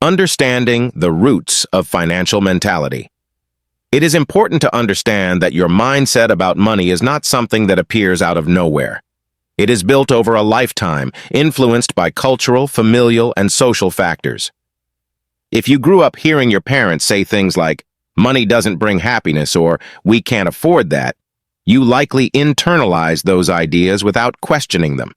Understanding the roots of financial mentality. It is important to understand that your mindset about money is not something that appears out of nowhere. It is built over a lifetime, influenced by cultural, familial, and social factors. If you grew up hearing your parents say things like, "Money doesn't bring happiness," or "We can't afford that," you likely internalize those ideas without questioning them.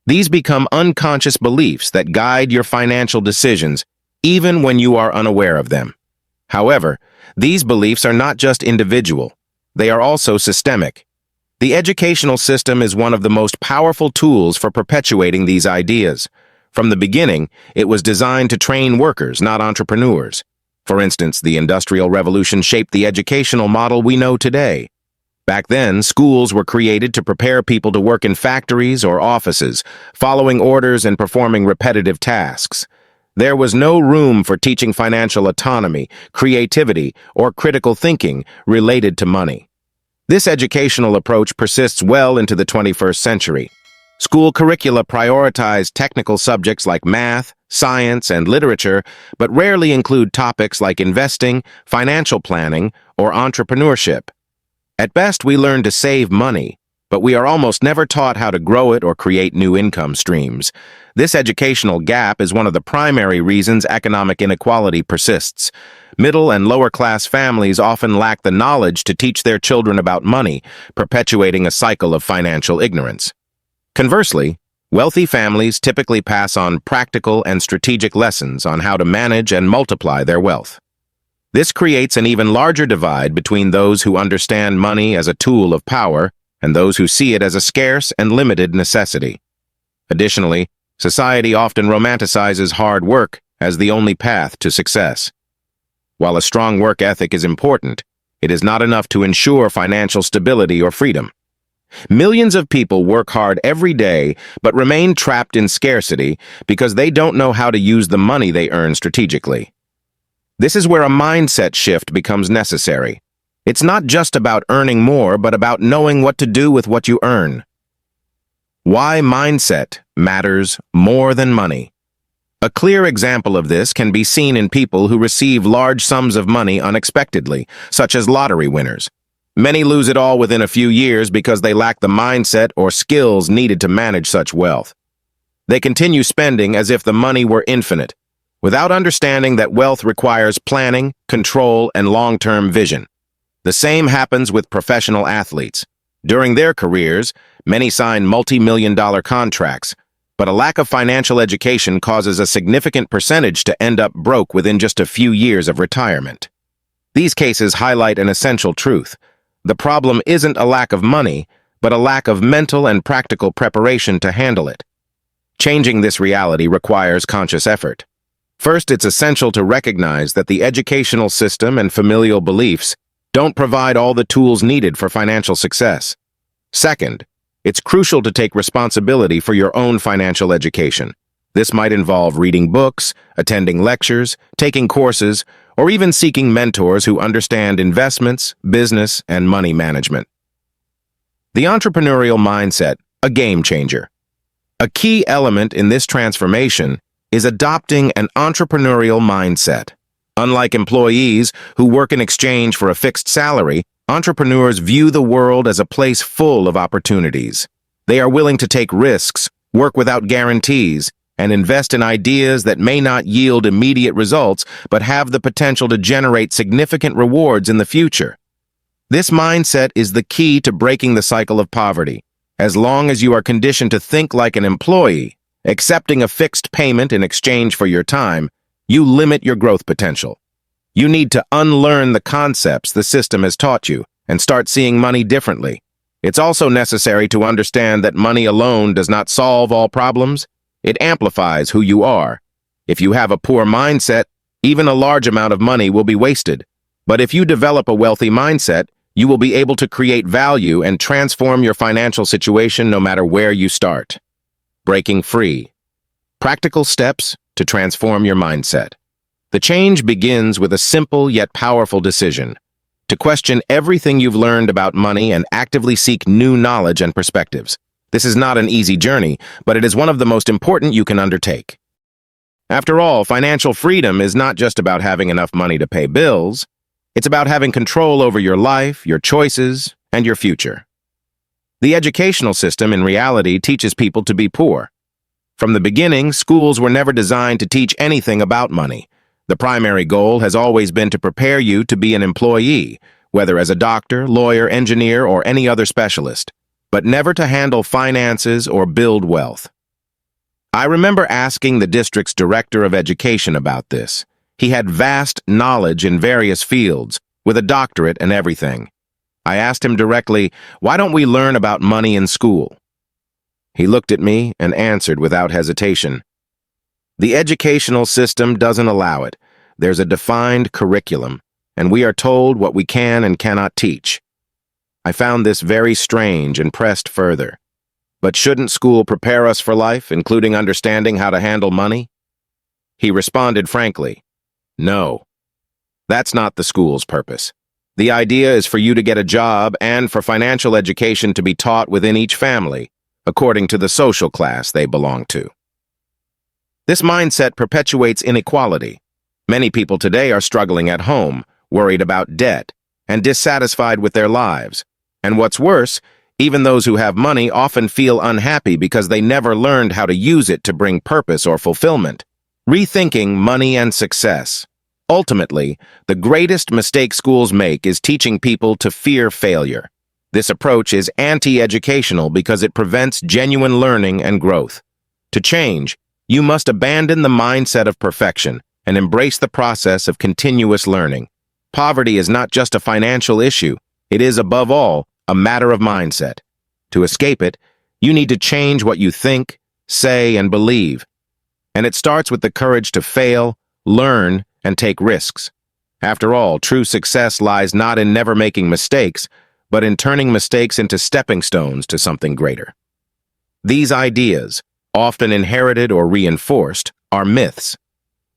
These become unconscious beliefs that guide your financial decisions, even when you are unaware of them. However, these beliefs are not just individual, they are also systemic. The educational system is one of the most powerful tools for perpetuating these ideas. From the beginning, it was designed to train workers, not entrepreneurs. For instance, the Industrial Revolution shaped the educational model we know today. Back then, schools were created to prepare people to work in factories or offices, following orders and performing repetitive tasks. There was no room for teaching financial autonomy, creativity, or critical thinking related to money. This educational approach persists well into the 21st century. School curricula prioritize technical subjects like math, science, and literature, but rarely include topics like investing, financial planning, or entrepreneurship. At best, we learn to save money, but we are almost never taught how to grow it or create new income streams. This educational gap is one of the primary reasons economic inequality persists. Middle and lower-class families often lack the knowledge to teach their children about money, perpetuating a cycle of financial ignorance. Conversely, wealthy families typically pass on practical and strategic lessons on how to manage and multiply their wealth. This creates an even larger divide between those who understand money as a tool of power and those who see it as a scarce and limited necessity. Additionally, society often romanticizes hard work as the only path to success. While a strong work ethic is important, it is not enough to ensure financial stability or freedom. Millions of people work hard every day but remain trapped in scarcity because they don't know how to use the money they earn strategically. This is where a mindset shift becomes necessary. It's not just about earning more, but about knowing what to do with what you earn. Why mindset matters more than money. A clear example of this can be seen in people who receive large sums of money unexpectedly, such as lottery winners. Many lose it all within a few years because they lack the mindset or skills needed to manage such wealth. They continue spending as if the money were infinite, without understanding that wealth requires planning, control, and long-term vision. The same happens with professional athletes. During their careers, many sign multi-million-dollar contracts, but a lack of financial education causes a significant percentage to end up broke within just a few years of retirement. These cases highlight an essential truth. The problem isn't a lack of money, but a lack of mental and practical preparation to handle it. Changing this reality requires conscious effort. First, it's essential to recognize that the educational system and familial beliefs don't provide all the tools needed for financial success. Second, it's crucial to take responsibility for your own financial education. This might involve reading books, attending lectures, taking courses, or even seeking mentors who understand investments, business, and money management. The entrepreneurial mindset, a game changer. A key element in this transformation is adopting an entrepreneurial mindset. Unlike employees who work in exchange for a fixed salary, entrepreneurs view the world as a place full of opportunities. They are willing to take risks, work without guarantees, and invest in ideas that may not yield immediate results but have the potential to generate significant rewards in the future. This mindset is the key to breaking the cycle of poverty. As long as you are conditioned to think like an employee, accepting a fixed payment in exchange for your time, you limit your growth potential. You need to unlearn the concepts the system has taught you and start seeing money differently. It's also necessary to understand that money alone does not solve all problems. It amplifies who you are. If you have a poor mindset, even a large amount of money will be wasted. But if you develop a wealthy mindset, you will be able to create value and transform your financial situation no matter where you start. Breaking free. Practical steps to transform your mindset. The change begins with a simple yet powerful decision: to question everything you've learned about money and actively seek new knowledge and perspectives. This is not an easy journey, but it is one of the most important you can undertake. After all, financial freedom is not just about having enough money to pay bills. It's about having control over your life, your choices, and your future. The educational system, in reality, teaches people to be poor. From the beginning, schools were never designed to teach anything about money. The primary goal has always been to prepare you to be an employee, whether as a doctor, lawyer, engineer, or any other specialist, but never to handle finances or build wealth. I remember asking the district's director of education about this. He had vast knowledge in various fields, with a doctorate and everything. I asked him directly, "Why don't we learn about money in school?" He looked at me and answered without hesitation, "The educational system doesn't allow it. There's a defined curriculum, and we are told what we can and cannot teach." I found this very strange and pressed further. "But shouldn't school prepare us for life, including understanding how to handle money?" He responded frankly, "No, that's not the school's purpose. The idea is for you to get a job and for financial education to be taught within each family, according to the social class they belong to." This mindset perpetuates inequality. Many people today are struggling at home, worried about debt, and dissatisfied with their lives. And what's worse, even those who have money often feel unhappy because they never learned how to use it to bring purpose or fulfillment. Rethinking money and success. Ultimately, the greatest mistake schools make is teaching people to fear failure. This approach is anti-educational because it prevents genuine learning and growth. To change, you must abandon the mindset of perfection and embrace the process of continuous learning. Poverty is not just a financial issue. It is, above all, a matter of mindset. To escape it, you need to change what you think, say, and believe. And it starts with the courage to fail, learn, and take risks. After all, true success lies not in never making mistakes, but in turning mistakes into stepping stones to something greater. These ideas, often inherited or reinforced, are myths.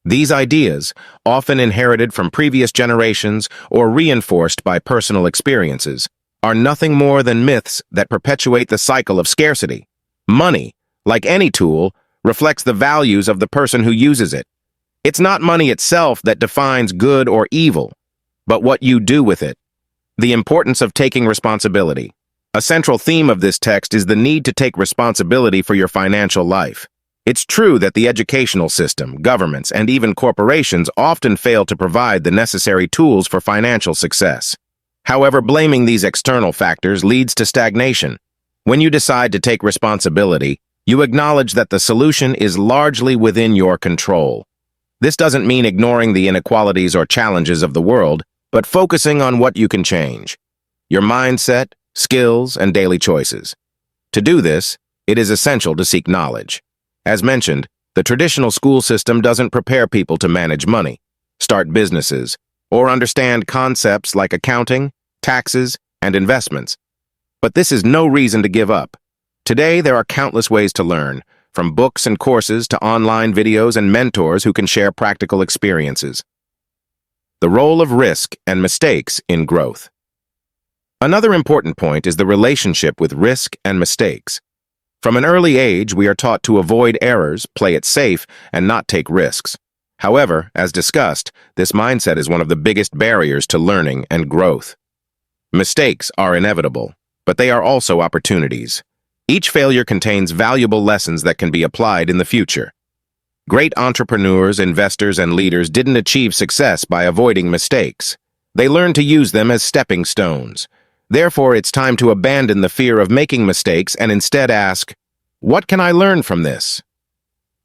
These ideas, often inherited from previous generations or reinforced by personal experiences, are nothing more than myths that perpetuate the cycle of scarcity. Money, like any tool, reflects the values of the person who uses it. It's not money itself that defines good or evil, but what you do with it. The importance of taking responsibility. A central theme of this text is the need to take responsibility for your financial life. It's true that the educational system, governments, and even corporations often fail to provide the necessary tools for financial success. However, blaming these external factors leads to stagnation. When you decide to take responsibility, you acknowledge that the solution is largely within your control. This doesn't mean ignoring the inequalities or challenges of the world, but focusing on what you can change: your mindset, skills, and daily choices. To do this, it is essential to seek knowledge. As mentioned, the traditional school system doesn't prepare people to manage money, start businesses, or understand concepts like accounting, taxes, and investments. But this is no reason to give up. Today, there are countless ways to learn, from books and courses to online videos and mentors who can share practical experiences. The role of risk and mistakes in growth. Another important point is the relationship with risk and mistakes. From an early age, we are taught to avoid errors, play it safe, and not take risks. However, as discussed, this mindset is one of the biggest barriers to learning and growth. Mistakes are inevitable, but they are also opportunities. Each failure contains valuable lessons that can be applied in the future. Great entrepreneurs, investors, and leaders didn't achieve success by avoiding mistakes. They learned to use them as stepping stones. Therefore, it's time to abandon the fear of making mistakes and instead ask, "What can I learn from this?"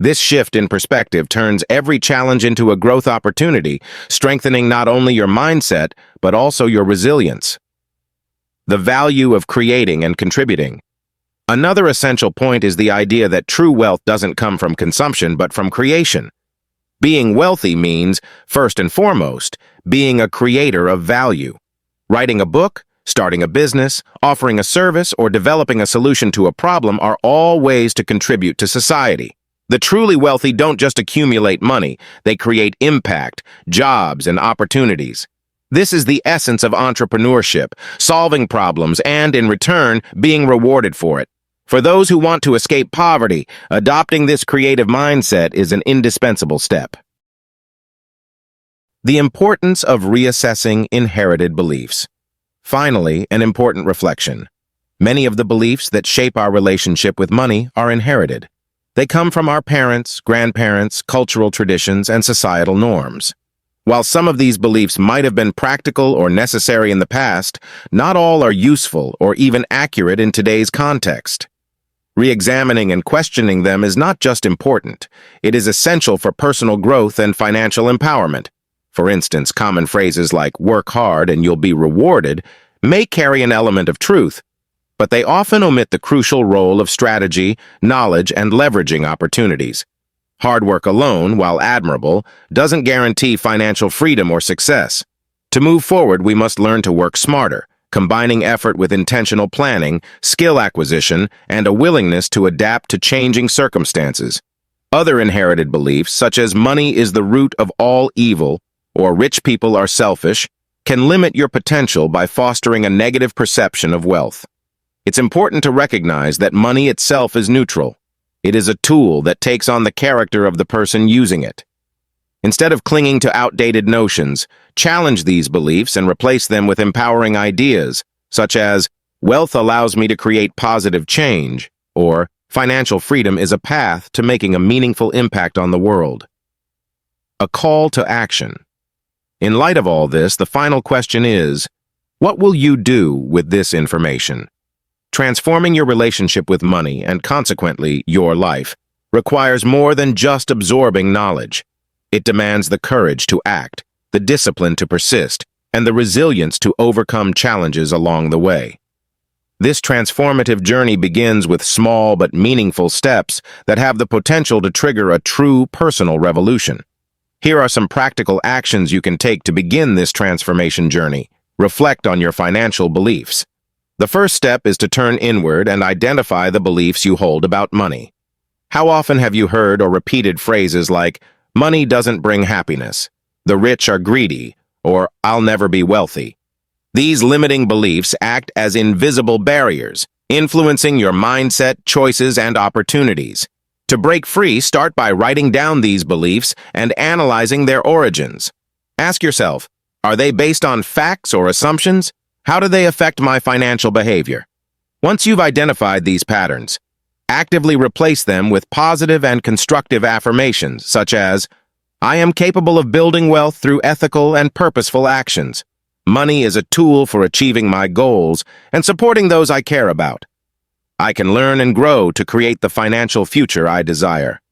This shift in perspective turns every challenge into a growth opportunity, strengthening not only your mindset, but also your resilience. The value of creating and contributing. Another essential point is the idea that true wealth doesn't come from consumption, but from creation. Being wealthy means, first and foremost, being a creator of value. Writing a book, starting a business, offering a service, or developing a solution to a problem are all ways to contribute to society. The truly wealthy don't just accumulate money, they create impact, jobs, and opportunities. This is the essence of entrepreneurship, solving problems and, in return, being rewarded for it. For those who want to escape poverty, adopting this creative mindset is an indispensable step. The importance of reassessing inherited beliefs. Finally, an important reflection. Many of the beliefs that shape our relationship with money are inherited. They come from our parents, grandparents, cultural traditions, and societal norms. While some of these beliefs might have been practical or necessary in the past, not all are useful or even accurate in today's context. Re-examining and questioning them is not just important, it is essential for personal growth and financial empowerment. For instance, common phrases like "work hard and you'll be rewarded" may carry an element of truth, but they often omit the crucial role of strategy, knowledge, and leveraging opportunities. Hard work alone, while admirable, doesn't guarantee financial freedom or success. To move forward, we must learn to work smarter, combining effort with intentional planning, skill acquisition, and a willingness to adapt to changing circumstances. Other inherited beliefs, such as money is the root of all evil or rich people are selfish, can limit your potential by fostering a negative perception of wealth. It's important to recognize that money itself is neutral. It is a tool that takes on the character of the person using it. Instead of clinging to outdated notions, challenge these beliefs and replace them with empowering ideas, such as, "Wealth allows me to create positive change," or "Financial freedom is a path to making a meaningful impact on the world." A call to action. In light of all this, the final question is, what will you do with this information? Transforming your relationship with money, and consequently, your life, requires more than just absorbing knowledge. It demands the courage to act, the discipline to persist, and the resilience to overcome challenges along the way. This transformative journey begins with small but meaningful steps that have the potential to trigger a true personal revolution. Here are some practical actions you can take to begin this transformation journey. Reflect on your financial beliefs. The first step is to turn inward and identify the beliefs you hold about money. How often have you heard or repeated phrases like, "Money doesn't bring happiness," "The rich are greedy," or "I'll never be wealthy"? These limiting beliefs act as invisible barriers, influencing your mindset, choices, and opportunities. To break free, start by writing down these beliefs and analyzing their origins. Ask yourself, are they based on facts or assumptions? How do they affect my financial behavior? Once you've identified these patterns, actively replace them with positive and constructive affirmations, such as, "I am capable of building wealth through ethical and purposeful actions. Money is a tool for achieving my goals and supporting those I care about. I can learn and grow to create the financial future I desire."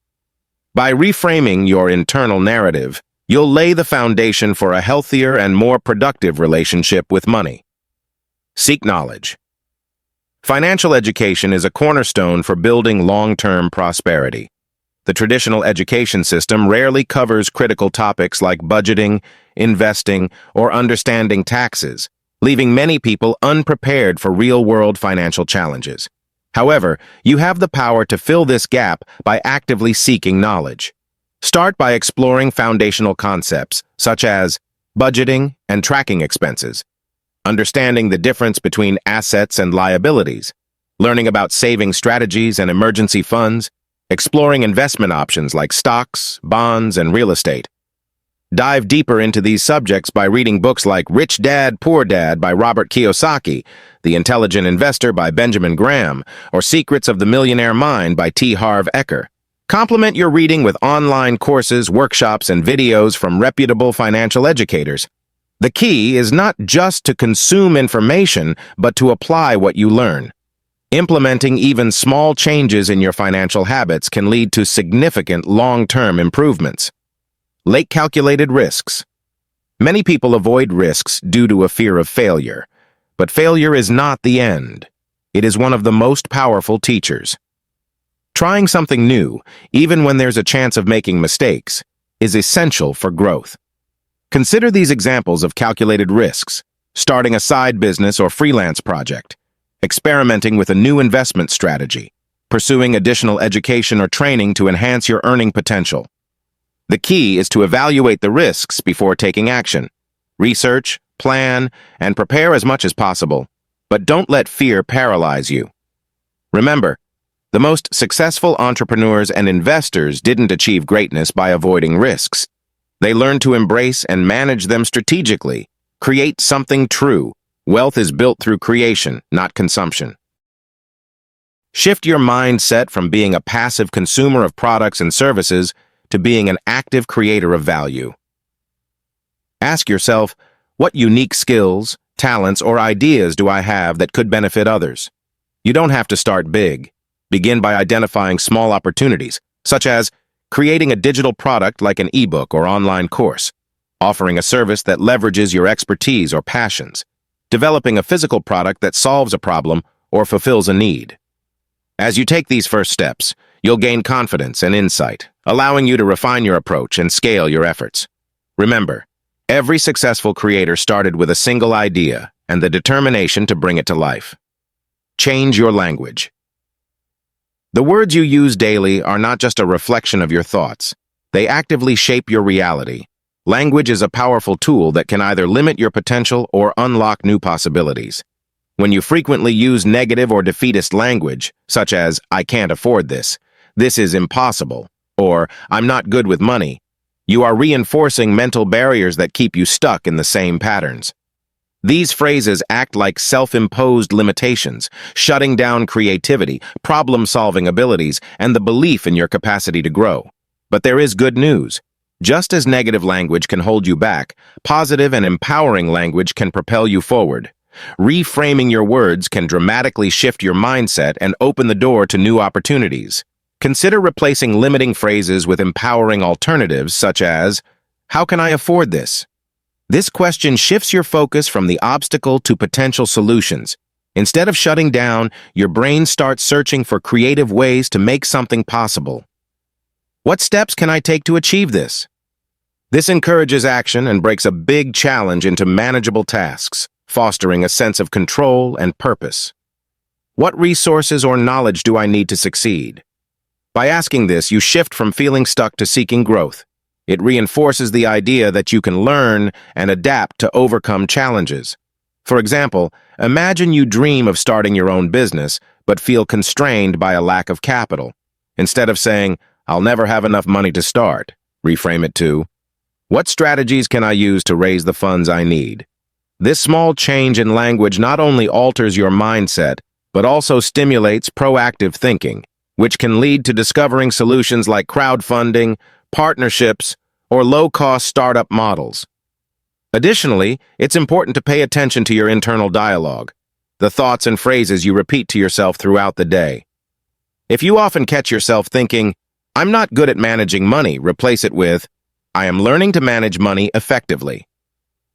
By reframing your internal narrative, you'll lay the foundation for a healthier and more productive relationship with money. Seek knowledge. Financial education is a cornerstone for building long-term prosperity. The traditional education system rarely covers critical topics like budgeting, investing, or understanding taxes, leaving many people unprepared for real-world financial challenges. However, you have the power to fill this gap by actively seeking knowledge. Start by exploring foundational concepts, such as budgeting and tracking expenses, understanding the difference between assets and liabilities, learning about saving strategies and emergency funds, exploring investment options like stocks, bonds, and real estate. Dive deeper into these subjects by reading books like Rich Dad, Poor Dad by Robert Kiyosaki, The Intelligent Investor by Benjamin Graham, or Secrets of the Millionaire Mind by T. Harv Eker. Complement your reading with online courses, workshops, and videos from reputable financial educators. The key is not just to consume information, but to apply what you learn. Implementing even small changes in your financial habits can lead to significant long-term improvements. Late calculated risks. Many people avoid risks due to a fear of failure, but failure is not the end. It is one of the most powerful teachers. Trying something new, even when there's a chance of making mistakes, is essential for growth. Consider these examples of calculated risks: starting a side business or freelance project, experimenting with a new investment strategy, pursuing additional education or training to enhance your earning potential. The key is to evaluate the risks before taking action. Research, plan, and prepare as much as possible, but don't let fear paralyze you. Remember, The most successful entrepreneurs and investors didn't achieve greatness by avoiding risks. They learned to embrace and manage them strategically. Create something true. Wealth is built through creation, not consumption. Shift your mindset from being a passive consumer of products and services to being an active creator of value. Ask yourself, what unique skills, talents, or ideas do I have that could benefit others? You don't have to start big. Begin by identifying small opportunities, such as creating a digital product like an ebook or online course, offering a service that leverages your expertise or passions, developing a physical product that solves a problem or fulfills a need. As you take these first steps, you'll gain confidence and insight, allowing you to refine your approach and scale your efforts. Remember, every successful creator started with a single idea and the determination to bring it to life. Change your language. The words you use daily are not just a reflection of your thoughts. They actively shape your reality. Language is a powerful tool that can either limit your potential or unlock new possibilities. When you frequently use negative or defeatist language, such as, "I can't afford this," "this is impossible," or "I'm not good with money," you are reinforcing mental barriers that keep you stuck in the same patterns. These phrases act like self-imposed limitations, shutting down creativity, problem-solving abilities, and the belief in your capacity to grow. But there is good news. Just as negative language can hold you back, positive and empowering language can propel you forward. Reframing your words can dramatically shift your mindset and open the door to new opportunities. Consider replacing limiting phrases with empowering alternatives such as, "How can I afford this?" This question shifts your focus from the obstacle to potential solutions. Instead of shutting down, your brain starts searching for creative ways to make something possible. What steps can I take to achieve this? This encourages action and breaks a big challenge into manageable tasks, fostering a sense of control and purpose. What resources or knowledge do I need to succeed? By asking this, you shift from feeling stuck to seeking growth. It reinforces the idea that you can learn and adapt to overcome challenges. For example, imagine you dream of starting your own business, but feel constrained by a lack of capital. Instead of saying, "I'll never have enough money to start," reframe it to, "What strategies can I use to raise the funds I need?" This small change in language not only alters your mindset, but also stimulates proactive thinking, which can lead to discovering solutions like crowdfunding, partnerships, or low-cost startup models. Additionally, it's important to pay attention to your internal dialogue, the thoughts and phrases you repeat to yourself throughout the day. If you often catch yourself thinking, "I'm not good at managing money," replace it with, "I am learning to manage money effectively."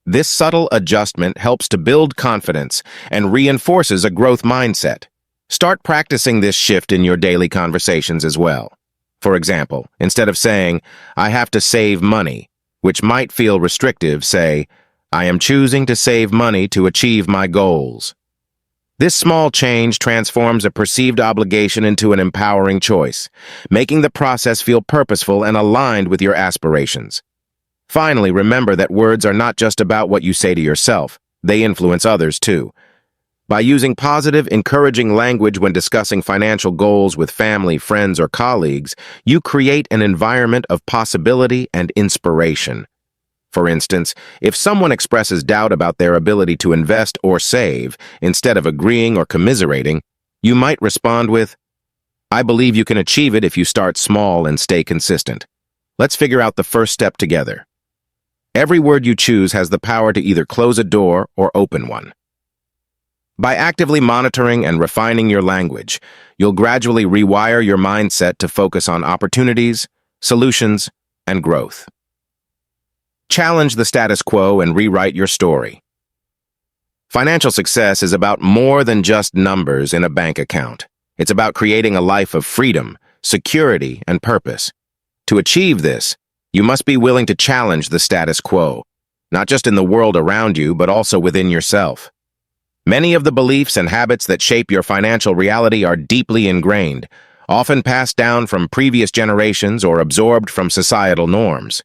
This subtle adjustment helps to build confidence and reinforces a growth mindset. Start practicing this shift in your daily conversations as well. For example, instead of saying, "I have to save money," which might feel restrictive, say, "I am choosing to save money to achieve my goals." This small change transforms a perceived obligation into an empowering choice, making the process feel purposeful and aligned with your aspirations. Finally, remember that words are not just about what you say to yourself, they influence others too. By using positive, encouraging language when discussing financial goals with family, friends, or colleagues, you create an environment of possibility and inspiration. For instance, if someone expresses doubt about their ability to invest or save, instead of agreeing or commiserating, you might respond with, "I believe you can achieve it if you start small and stay consistent. Let's figure out the first step together." Every word you choose has the power to either close a door or open one. By actively monitoring and refining your language, you'll gradually rewire your mindset to focus on opportunities, solutions, and growth. Challenge the status quo and rewrite your story. Financial success is about more than just numbers in a bank account. It's about creating a life of freedom, security, and purpose. To achieve this, you must be willing to challenge the status quo, not just in the world around you, but also within yourself. Many of the beliefs and habits that shape your financial reality are deeply ingrained, often passed down from previous generations or absorbed from societal norms.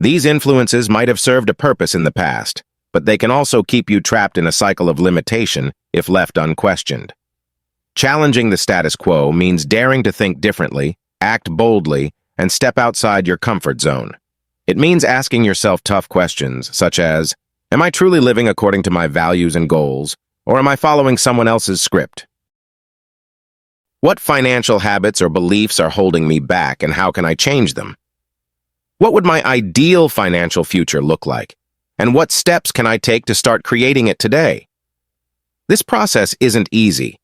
These influences might have served a purpose in the past, but they can also keep you trapped in a cycle of limitation if left unquestioned. Challenging the status quo means daring to think differently, act boldly, and step outside your comfort zone. It means asking yourself tough questions, such as, am I truly living according to my values and goals, or am I following someone else's script? What financial habits or beliefs are holding me back, and how can I change them? What would my ideal financial future look like? And what steps can I take to start creating it today? This process isn't easy.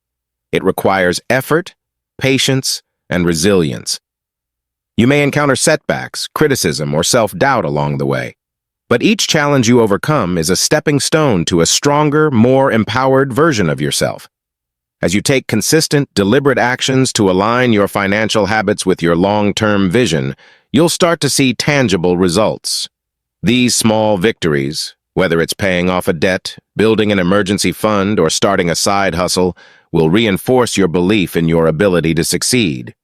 It requires effort, patience, and resilience. You may encounter setbacks, criticism, or self-doubt along the way. But each challenge you overcome is a stepping stone to a stronger, more empowered version of yourself. As you take consistent, deliberate actions to align your financial habits with your long-term vision, you'll start to see tangible results. These small victories, whether it's paying off a debt, building an emergency fund, or starting a side hustle, will reinforce your belief in your ability to succeed.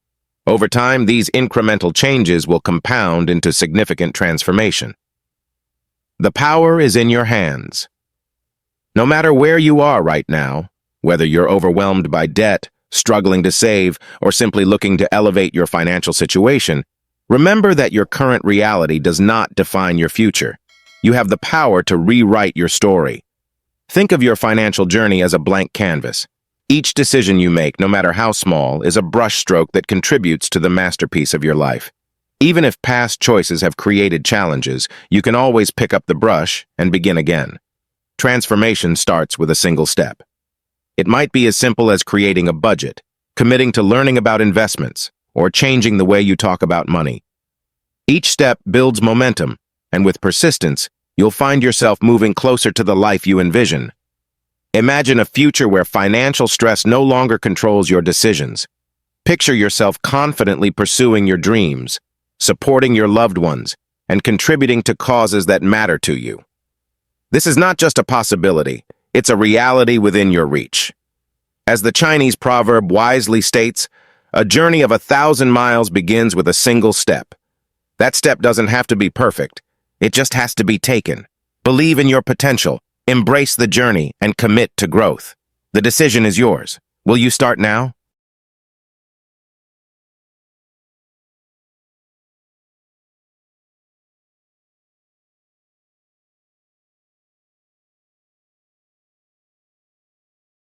Over time, these incremental changes will compound into significant transformation. The power is in your hands. No matter where you are right now, whether you're overwhelmed by debt, struggling to save, or simply looking to elevate your financial situation, remember that your current reality does not define your future. You have the power to rewrite your story. Think of your financial journey as a blank canvas. Each decision you make, no matter how small, is a brushstroke that contributes to the masterpiece of your life. Even if past choices have created challenges, you can always pick up the brush and begin again. Transformation starts with a single step. It might be as simple as creating a budget, committing to learning about investments, or changing the way you talk about money. Each step builds momentum, and with persistence, you'll find yourself moving closer to the life you envision. Imagine a future where financial stress no longer controls your decisions. Picture yourself confidently pursuing your dreams, supporting your loved ones, and contributing to causes that matter to you. This is not just a possibility, it's a reality within your reach. As the Chinese proverb wisely states, a journey of 1,000 miles begins with a single step. That step doesn't have to be perfect, it just has to be taken. Believe in your potential, embrace the journey, and commit to growth. The decision is yours. Will you start now?